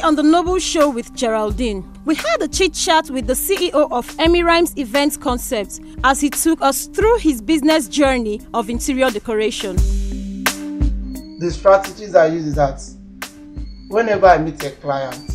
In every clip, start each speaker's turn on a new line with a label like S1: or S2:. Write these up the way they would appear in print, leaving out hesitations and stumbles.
S1: on the Noble Show with Geraldine, we had a chit-chat with the CEO of Emirates Events Concepts as he took us through his business journey of interior decoration.
S2: The strategies I use is that whenever I meet a client,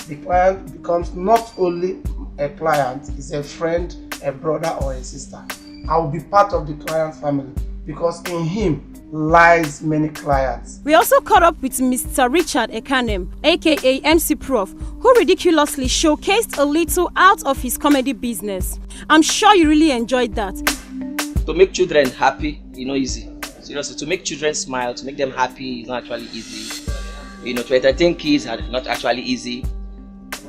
S2: the client becomes not only a client, it's a friend, a brother or a sister. I will be part of the client's family because in him lies many clients.
S1: We also caught up with Mr. Richard Ekanem, aka MC Prof, who ridiculously showcased a little out of his comedy business. I'm sure you really enjoyed that.
S3: To make children happy, easy. Seriously, to make children smile, to make them happy is not actually easy. To entertain kids is not actually easy.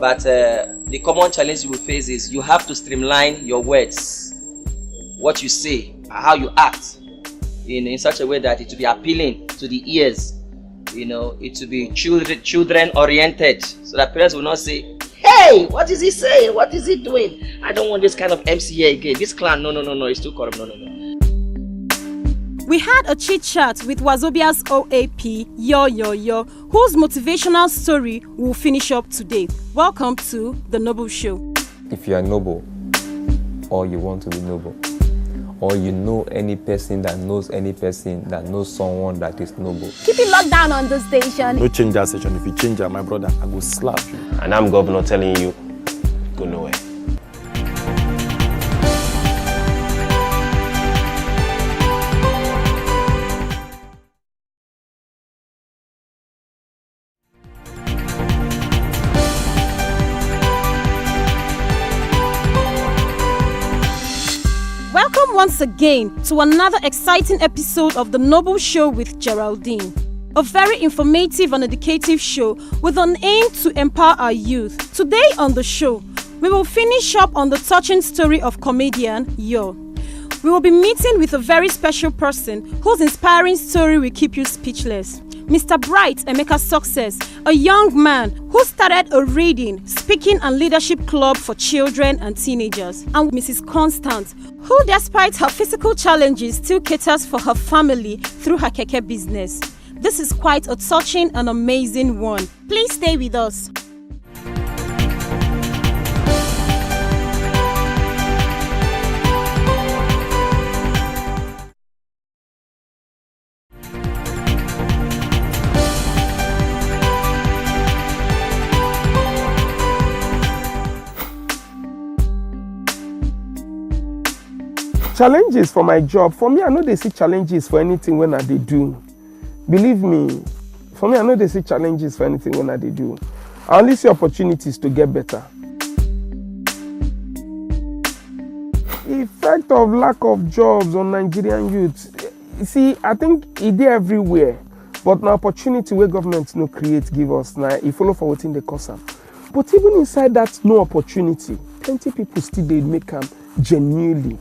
S3: But the common challenge you will face is you have to streamline your words, what you say, how you act, in such a way that it will be appealing to the ears. It will be children oriented, so that parents will not say, "Hey, what is he saying? What is he doing? I don't want this kind of MC here again. This clan, no, it's too corrupt. No."
S1: We had a chit-chat with Wazobia's OAP, Yo, whose motivational story will finish up today. Welcome to The Noble Show.
S4: If you are noble, or you want to be noble, or you know any person that knows someone that is noble,
S5: keep it locked down on the station.
S6: No change that station. If you change that, my brother, I will slap you.
S7: And I'm governor telling you, go nowhere.
S1: Welcome once again to another exciting episode of The Noble Show with Geraldine. A very informative and educative show with an aim to empower our youth. Today on the show, we will finish up on the touching story of comedian Yo. We will be meeting with a very special person whose inspiring story will keep you speechless. Mr. Bright Emeka Success, a young man who started a reading, speaking and leadership club for children and teenagers. And Mrs. Constant, who despite her physical challenges still caters for her family through her keke business. This is quite a touching and amazing one. Please stay with us.
S8: Challenges for my job. For me, I know they see challenges for anything when they do. Believe me, for me, I know they see challenges for anything when they do. I only see opportunities to get better. The effect of lack of jobs on Nigerian youth. You see, I think it's there everywhere. But an opportunity where government no create give us now, you follow for what's in the course. But even inside that no opportunity, plenty people still they make them genuinely.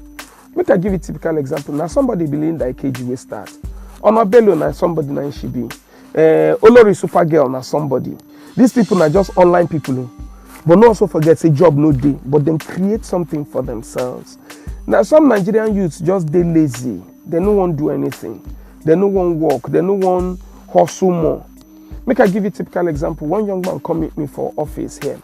S8: Let me give you a typical example. Now somebody believe that KG will start. Onabello na somebody na she be. Olori Supergirl na somebody. These people are just online people. But no also forget a job no day. But them create something for themselves. Now some Nigerian youths just they lazy. They no want do anything. They no want work. They no want hustle more. Make I give you a typical example. One young man come meet me for office here.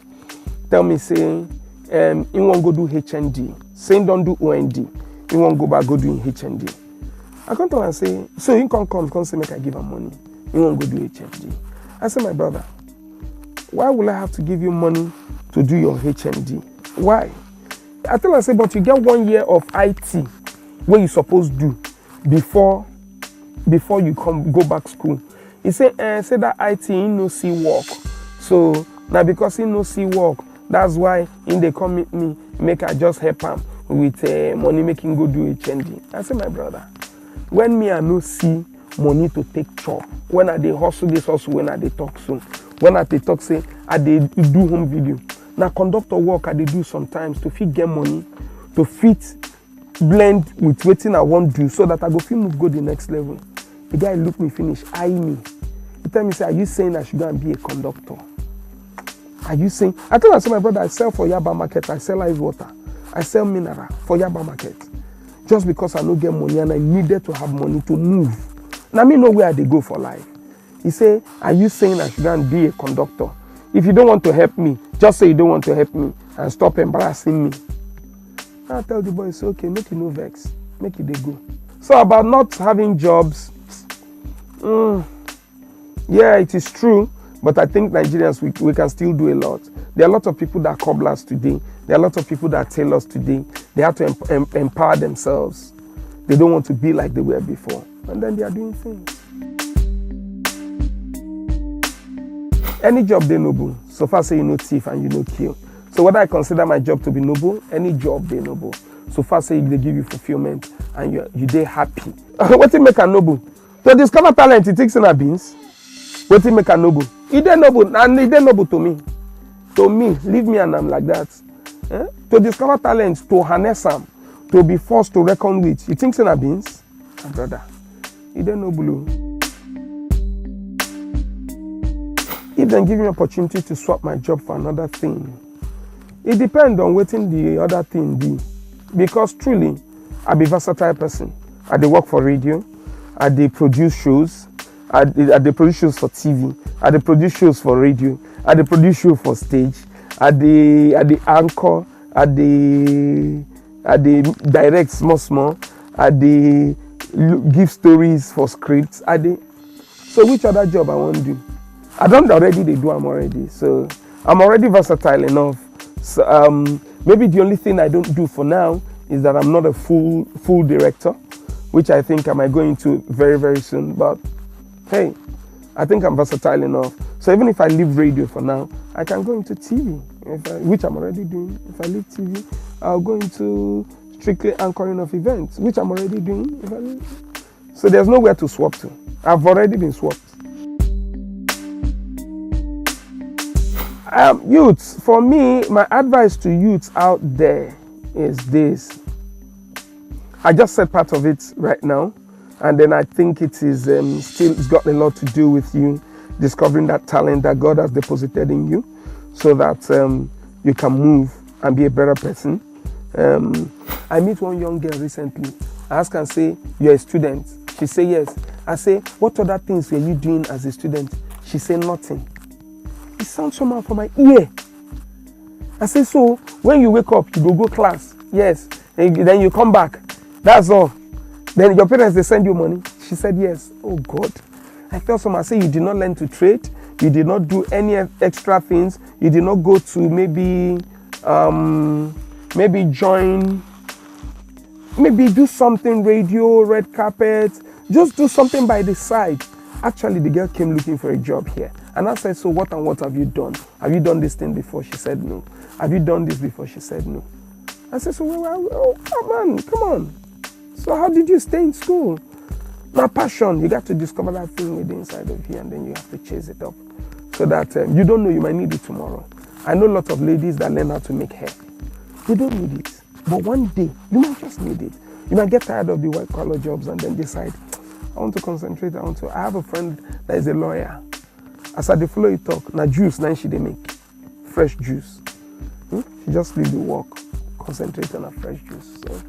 S8: Tell me saying, he won't go do HND. Saying don't do OND. He won't go back, go doing HND. I come to him and say, so he come say, make I give him money. He won't go do HND. I say, my brother, why will I have to give you money to do your HND? Why? I tell him, I say, but you get 1 year of IT, what you supposed to do before you go back school. He say that IT he no see work. So now because he no see work, that's why in they come meet me, make I just help him with money making go do HND. I say, my brother, when me I no see money to take chop, when I dey hustle this hustle, when I dey talk soon, when I dey talk say I dey do home video. Now conductor work I dey do sometimes to fit get money, to fit blend with waiting I want do so that I go fit move go the next level. The guy look me finish, eye me. He tell me say, are you saying I should go and be a conductor? Are you saying? I tell him, I say, my brother, I sell for Yaba market, I sell ice water. I sell mineral for Yaba market. Just because I don't get money and I needed to have money to move. Now me know where they go for life. He say, are you saying I should go and be a conductor? If you don't want to help me, just say you don't want to help me and stop embarrassing me. I tell the boys, okay, make it no vex, make it they go. So about not having jobs, yeah, it is true, but I think Nigerians, we can still do a lot. There are a lot of people that are cobblers today. There are a lot of people that are tailors today. They have to empower themselves. They don't want to be like they were before. And then they are doing things. Any job they noble. So far say you know thief and you know kill. So whether I consider my job to be noble, any job they noble. So far say they give you fulfillment and you they happy. What it make a noble? To discover talent, it takes in a beans. What it make a noble? It ain't noble, and it ain't noble to me. To me, leave me and I'm like that. To discover talent, to harness them, to be forced to reckon with. You think in a beans? My brother, it ain't noble. If they give me opportunity to swap my job for another thing, it depends on what the other thing be. Because truly, I be a versatile person. I dey work for radio, I dey produce shows, I dey produce shows for TV, I dey produce shows for radio, I dey produce shows for stage, I dey anchor, I dey direct small, I dey give stories for scripts, so which other job I want to do? I don't already, they do, I'm already. So I'm already versatile enough. So maybe the only thing I don't do for now is that I'm not a full director, which I think I might go into very, very soon. But hey, I think I'm versatile enough. So even if I leave radio for now, I can go into TV, which I'm already doing. If I leave TV, I'll go into strictly anchoring of events, which I'm already doing. So there's nowhere to swap to. I've already been swapped. Youths, for me, my advice to youths out there is this. I just said part of it right now, and then I think it is it's got a lot to do with you discovering that talent that God has deposited in you, so that you can move and be a better person. I met one young girl recently. I asked her, say, you're a student? She said yes. I say, what other things were you doing as a student? She said nothing. It sounds somehow for my ear. I say, so when you wake up, you go class. Yes. And then you come back. That's all. Then your parents, they send you money. She said, yes. Oh God. I felt somehow. I say, you did not learn to trade. You did not do any extra things. You did not go to maybe do something, radio, red carpet. Just do something by the side. Actually, the girl came looking for a job here. And I said, so what have you done? Have you done this thing before? She said, no. Have you done this before? She said, no. I said, so come on. So how did you stay in school? My passion. You got to discover that thing within inside of you, and then you have to chase it up. So that you don't know, you might need it tomorrow. I know lots of ladies that learn how to make hair. You don't need it. But one day, you might just need it. You might get tired of the white collar jobs and then decide, I want to concentrate. I have a friend that is a lawyer. As I dey follow you talk, na juice now she dey make. Fresh juice. She just leave the work, concentrate on a fresh juice. So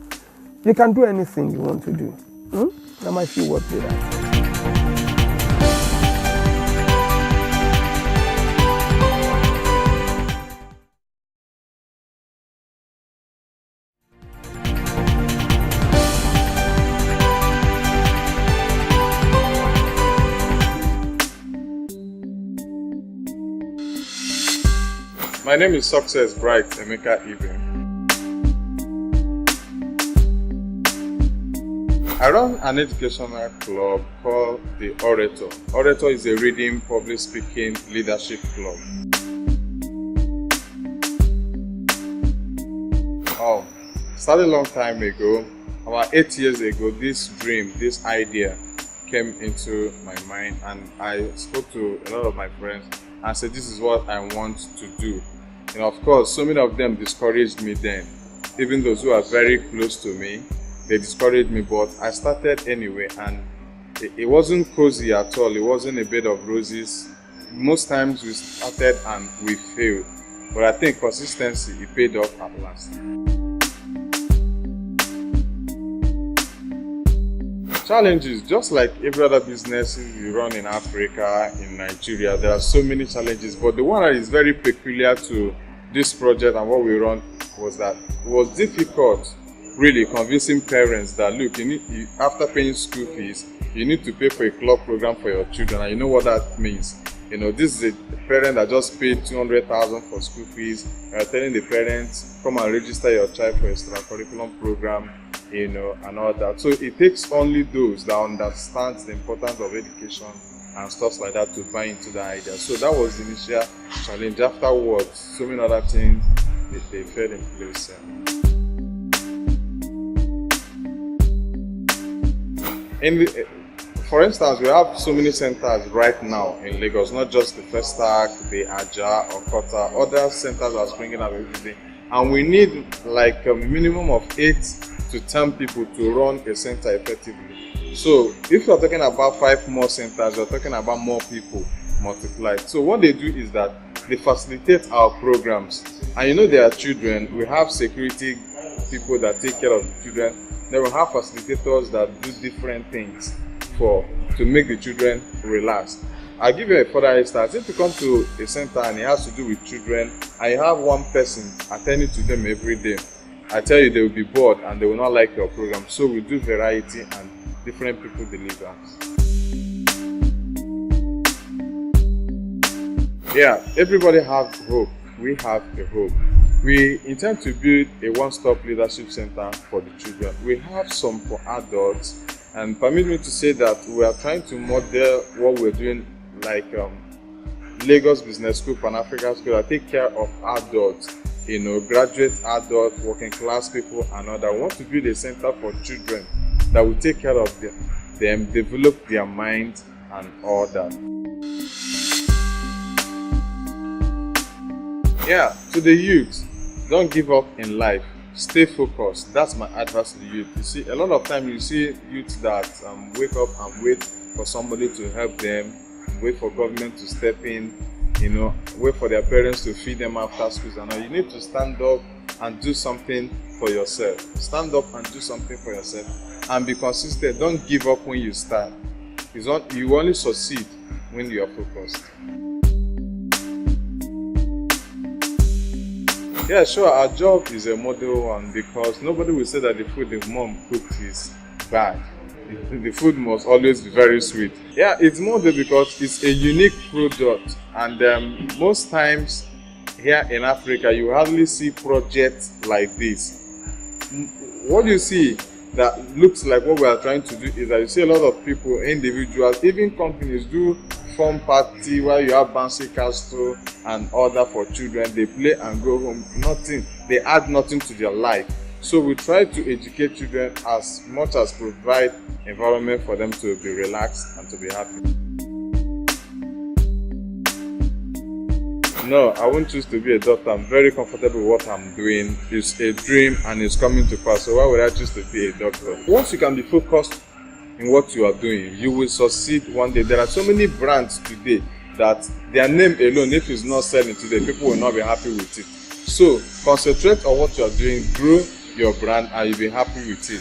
S8: you can do anything you want to do. That might feel worth it.
S9: My name is Success Bright Emeka Ibe. I run an educational club called the Orator. Orator is a reading, public speaking, leadership club. Started a long time ago, about 8 years ago, this dream, this idea came into my mind, and I spoke to a lot of my friends and said, this is what I want to do. And of course, so many of them discouraged me then. Even those who are very close to me, they discouraged me, but I started anyway, and it wasn't cozy at all. It wasn't a bed of roses. Most times we started and we failed, but I think consistency, it paid off at last. Challenges, just like every other business we run in Africa, in Nigeria, there are so many challenges. But the one that is very peculiar to this project and what we run was that it was difficult, really, convincing parents that look, after paying school fees, you need to pay for a club program for your children, and you know what that means. This is a parent that just paid 200,000 for school fees. You are telling the parents, come and register your child for a extracurriculum program, and all that. So it takes only those that understand the importance of education and stuff like that to buy into the idea. So that was the initial challenge. Afterwards, so many other things, they fell in place. For instance, we have so many centers right now in Lagos, not just the Festac, the Aja, or Kota. Other centers are springing up every day. And we need like a minimum of 8 to 10 people to run a center effectively. So if you're talking about 5 more centers, you're talking about more people multiplied. So what they do is that they facilitate our programs. And there are children, we have security people that take care of the children. Then we have facilitators that do different things to make the children relax. I'll give you a further instance. If you come to a center and it has to do with children, and you have one person attending to them every day, I tell you they will be bored and they will not like your program. So we do variety and different people deliver. Yeah, everybody has hope. We have a hope. We intend to build a one-stop leadership center for the children. We have some for adults, and permit me to say that we are trying to model what we're doing like Lagos Business School, Pan-African School, that take care of adults, graduate adults, working class people and all that. We want to build a center for children that will take care of them, develop their mind and all that. Yeah, to the youth, don't give up in life. Stay focused. That's my advice to the youth. You see, a lot of time you see youth that wake up and wait for somebody to help them, wait for government to step in, wait for their parents to feed them after schools and all. You need to stand up and do something for yourself. Stand up and do something for yourself and be consistent. Don't give up when you start. You only succeed when you are focused. Yeah, sure, our job is a model one because nobody will say that the food the mom cooked is bad. The food must always be very sweet. Yeah, it's model because it's a unique product, and most times here in Africa you hardly see projects like this. What you see that looks like what we are trying to do is that you see a lot of people, individuals, even companies do fun party where you have bouncy castle and other for children. They play and go home. Nothing. They add nothing to their life. So we try to educate children as much as provide environment for them to be relaxed and to be happy. No, I won't choose to be a doctor. I'm very comfortable with what I'm doing. It's a dream and it's coming to pass. So why would I choose to be a doctor? Once you can be focused in what you are doing, you will succeed one day. There are so many brands today that their name alone, if it's not selling today, people will not be happy with it. So concentrate on what you are doing, grow your brand, and you'll be happy with it.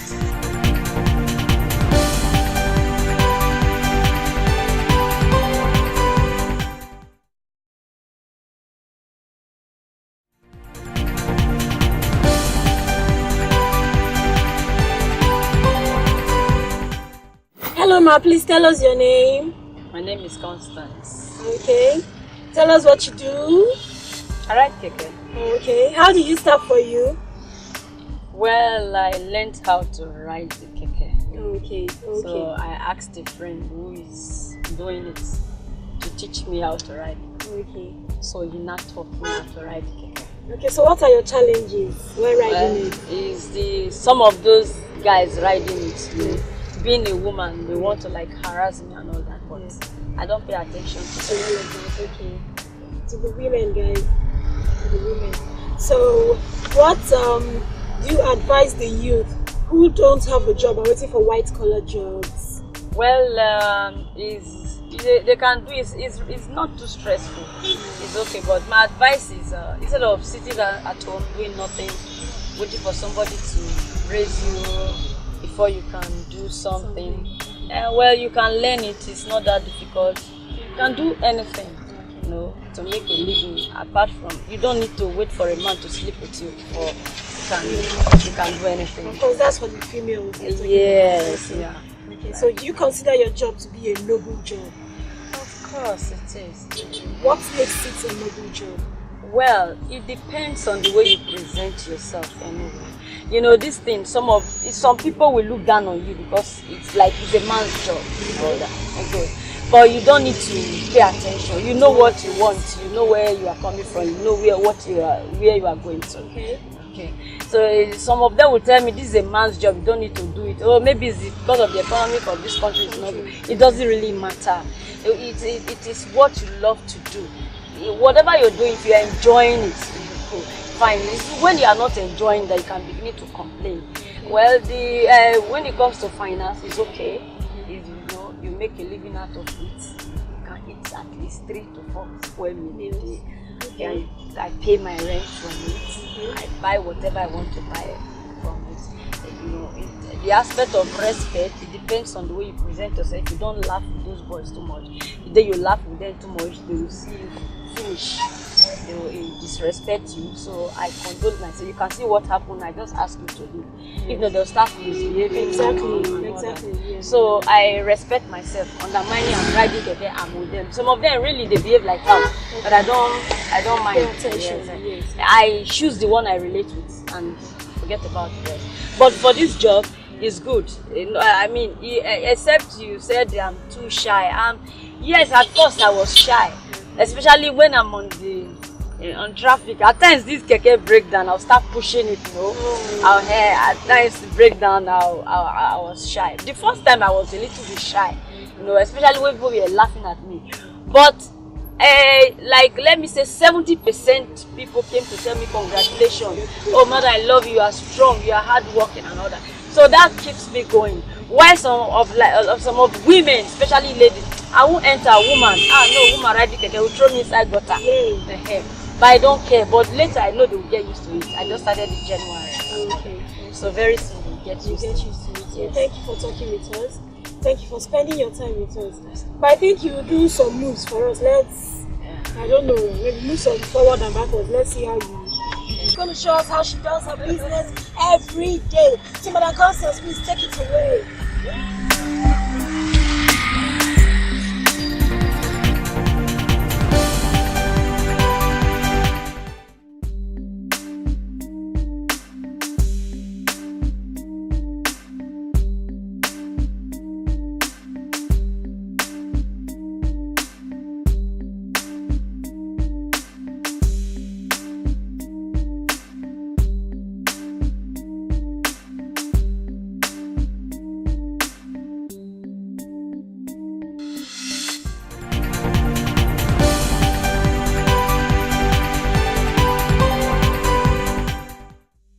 S1: Hello ma, please tell us your name.
S10: My name is Constance.
S1: Okay. Tell us what you do.
S10: I ride keke.
S1: Okay. How did you start for you?
S10: Well, I learned how to ride the keke.
S1: Okay.
S10: So I asked a friend who is doing it to teach me how to ride.
S1: Okay.
S10: So he now taught me how to ride keke.
S1: Okay, so what are your challenges when riding it?
S10: Is some of those guys riding it. Being a woman, they want to like harass me and all that, but I don't pay attention to
S1: it. Okay. To the women, guys. To the women. So, what do you advise the youth who don't have a job and waiting for white-collar jobs?
S10: Well, they can do it. It's not too stressful. It's okay, but my advice is instead of sitting at home doing nothing, waiting for somebody to raise you, before you can do something. Well, you can learn it. It's not that difficult. You can do anything, you know, to make a living. Apart from, you don't need to wait for a man to sleep with you before you can do anything.
S1: Of course, that's for the females.
S10: Yes, yeah.
S1: Okay, so you consider your job to be a noble job?
S10: Of course it is.
S1: What makes it a noble job?
S10: Well, it depends on the way you present yourself anyway. You know, this thing, some people will look down on you because it's like it's a man's job. Okay. But you don't need to pay attention. You know what you want. You know where you are coming from. You know where you are going to. Okay. So some of them will tell me this is a man's job. You don't need to do it. Or maybe it's because of the economy of this country. It's not. It doesn't really matter. It is what you love to do. Whatever you're doing, if you're enjoying it, fine. It's when you are not enjoying that you can begin to complain. Well, when it comes to finance, it's okay. If you make a living out of it, you can eat at least 3 to 4 square meals a day. Okay. I pay my rent from it. I buy whatever I want to buy from it. You know, the aspect of respect, it depends on the way you present yourself. If you don't laugh with those boys too much, the day you laugh with them too much, they will see you finish. They will disrespect you. So I condone myself. You can see what happened. I just ask you to do. If not, they'll start misbehaving.
S1: Exactly. Yes.
S10: So I respect myself. Undermining and riding keke, I'm with them. Some of them really they behave like that, but I don't mind. Yes. I choose the one I relate with and forget about the rest. But for this job, it's good. I mean, except you said I'm too shy. Yes, at first I was shy, especially when I'm on traffic. At times this keke break down, I'll start pushing it, you know. At times break down, I was shy. The first time I was a little bit shy, you know, especially when people were laughing at me. But like let me say 70% people came to tell me congratulations. Oh mother, I love you, you are strong, you are hardworking and all that. So that keeps me going. Why some of women, especially ladies, I won't enter a woman. No, woman riding keke will throw me inside gutter. But I don't care. But later I know they will get used to it. I just started in January. Okay. So very soon we'll get used to it.
S1: Yes. Thank you for talking with us. Thank you for spending your time with us. But I think you will do some moves for us. I don't know, maybe move some forward and backwards. Let's see how you. She's going to show us how she does her business every day. So, Madam Constance, please take it away.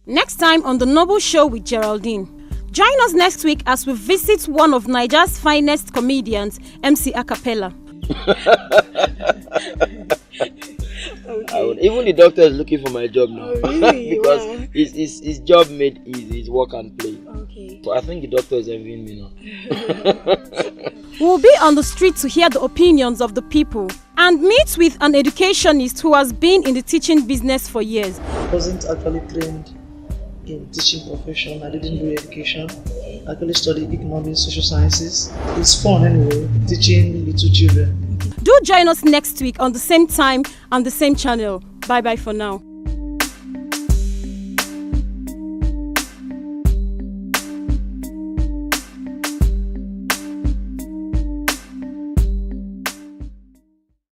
S1: Next time on The Noble Show with Geraldine. Join us next week as we visit one of Nigeria's finest comedians, MC Acapella.
S11: Even the doctor is looking for my job now.
S1: Oh, really?
S11: Because
S1: wow.
S11: his job made easy, his work and play.
S1: Okay.
S11: So I think the doctor is envying me now.
S1: We'll be on the street to hear the opinions of the people and meet with an educationist who has been in the teaching business for years.
S12: I wasn't actually trained in teaching profession. I didn't do education. I actually studied economics, social sciences. It's fun anyway, teaching little children.
S1: Do join us next week on the same time and the same channel. Bye bye for now.